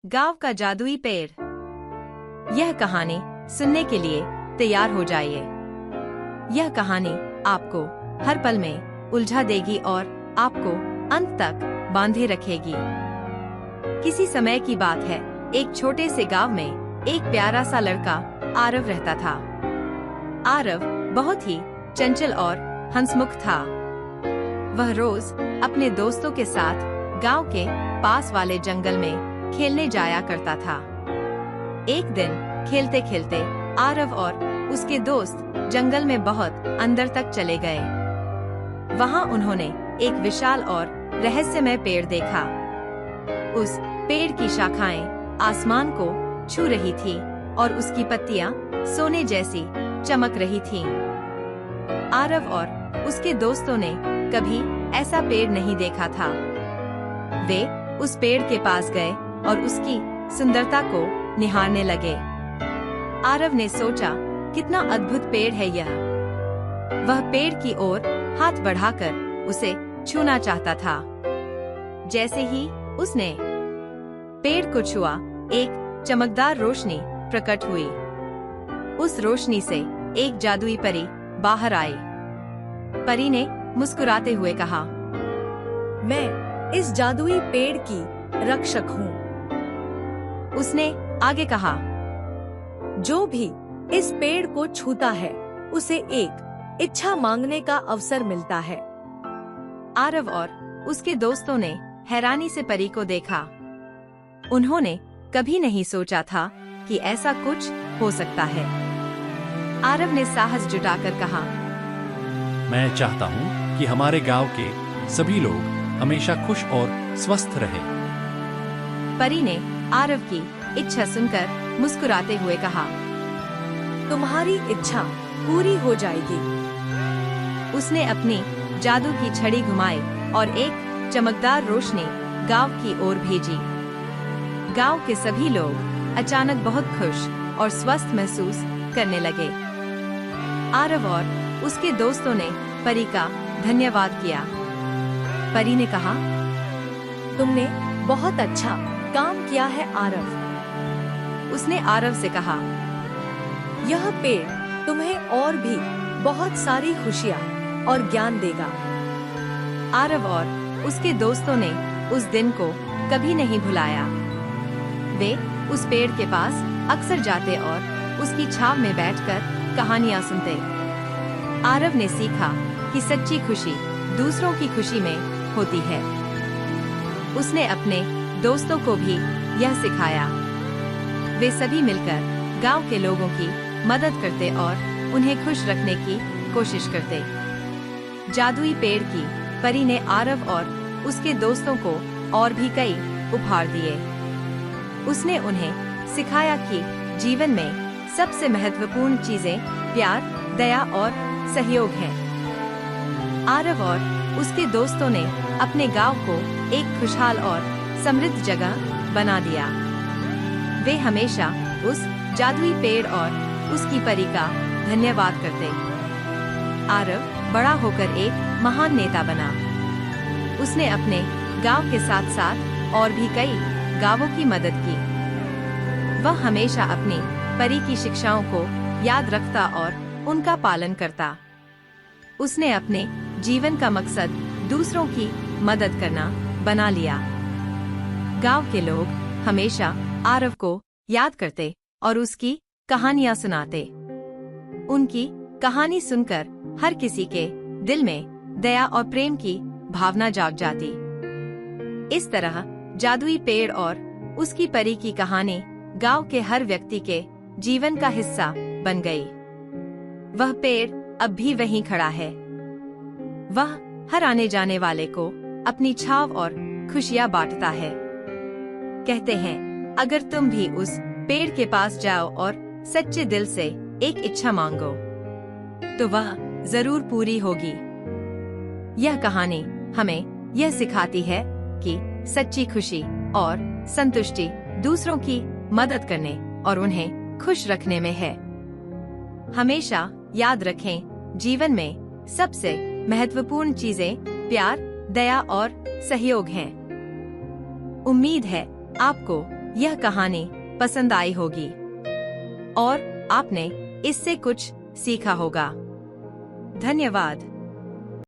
गांव का जादुई पेड़। यह कहानी सुनने के लिए तैयार हो जाइए। यह कहानी आपको हर पल में उलझा देगी और आपको अंत तक बांधे रखेगी। किसी समय की बात है, एक छोटे से गांव में एक प्यारा सा लड़का आरव रहता था। आरव बहुत ही चंचल और हंसमुख था। वह रोज अपने दोस्तों के साथ गांव के पास वाले जंगल में खेलने जाया करता था। एक दिन खेलते खेलते आरव और उसके दोस्त जंगल में बहुत अंदर तक चले गए। वहां उन्होंने एक विशाल और रहस्यमय पेड़ देखा। उस पेड़ की शाखाएं आसमान को छू रही थी और उसकी पत्तियां सोने जैसी चमक रही थीं। आरव और उसके दोस्तों ने कभी ऐसा पेड़ नहीं देखा था। वे उस पेड़ के पास गए और उसकी सुंदरता को निहारने लगे। आरव ने सोचा, कितना अद्भुत पेड़ है यह। वह पेड़ की ओर हाथ बढ़ाकर उसे छूना चाहता था। जैसे ही उसने पेड़ को छुआ, एक चमकदार रोशनी प्रकट हुई। उस रोशनी से एक जादुई परी बाहर आई। परी ने मुस्कुराते हुए कहा, मैं इस जादुई पेड़ की रक्षक हूँ। उसने आगे कहा, जो भी इस पेड़ को छूता है उसे एक इच्छा मांगने का अवसर मिलता है। आरव और उसके दोस्तों ने हैरानी से परी को देखा। उन्होंने कभी नहीं सोचा था कि ऐसा कुछ हो सकता है। आरव ने साहस जुटाकर कहा, मैं चाहता हूँ कि हमारे गांव के सभी लोग हमेशा खुश और स्वस्थ रहें। परी ने आरव की इच्छा सुनकर मुस्कुराते हुए कहा, तुम्हारी इच्छा पूरी हो जाएगी। उसने अपनी जादू की छड़ी घुमाई और एक चमकदार रोशनी गांव की ओर भेजी। गांव के सभी लोग अचानक बहुत खुश और स्वस्थ महसूस करने लगे। आरव और उसके दोस्तों ने परी का धन्यवाद किया। परी ने कहा, तुमने बहुत अच्छा काम किया है आरव। उसने आरव से कहा, यह पेड़ तुम्हें और भी बहुत सारी खुशियाँ और ज्ञान देगा। आरव और उसके दोस्तों ने उस दिन को कभी नहीं भुलाया। वे उस पेड़ के पास अक्सर जाते और उसकी छाव में बैठकर कहानियां सुनते। आरव ने सीखा कि सच्ची खुशी दूसरों की खुशी में होती है। उसने अपने दोस्तों को भी यह सिखाया। वे सभी मिलकर गांव के लोगों की मदद करते और उन्हें खुश रखने की कोशिश करते। जादुई पेड़ की परी ने आरव और उसके दोस्तों को और भी कई उपहार दिए। उसने उन्हें सिखाया कि जीवन में सबसे महत्वपूर्ण चीजें प्यार, दया और सहयोग हैं। आरव और उसके दोस्तों ने अपने गांव को एक खुशहाल और समृद्ध जगह बना दिया। वे हमेशा उस जादुई पेड़ और उसकी परी का धन्यवाद करते। आरव बड़ा होकर एक महान नेता बना। उसने अपने गांव के साथ साथ और भी कई गांवों की मदद की। वह हमेशा अपनी परी की शिक्षाओं को याद रखता और उनका पालन करता। उसने अपने जीवन का मकसद दूसरों की मदद करना बना लिया। गांव के लोग हमेशा आरव को याद करते और उसकी कहानियां सुनाते। उनकी कहानी सुनकर हर किसी के दिल में दया और प्रेम की भावना जाग जाती। इस तरह जादुई पेड़ और उसकी परी की कहानी गांव के हर व्यक्ति के जीवन का हिस्सा बन गई। वह पेड़ अब भी वहीं खड़ा है। वह हर आने जाने वाले को अपनी छाव और खुशियां बांटता है। कहते हैं, अगर तुम भी उस पेड़ के पास जाओ और सच्चे दिल से एक इच्छा मांगो, तो वह जरूर पूरी होगी। यह कहानी हमें यह सिखाती है कि सच्ची खुशी और संतुष्टि दूसरों की मदद करने और उन्हें खुश रखने में है। हमेशा याद रखें, जीवन में सबसे महत्वपूर्ण चीजें प्यार, दया और सहयोग हैं। उम्मीद है आपको यह कहानी पसंद आई होगी और आपने इससे कुछ सीखा होगा। धन्यवाद।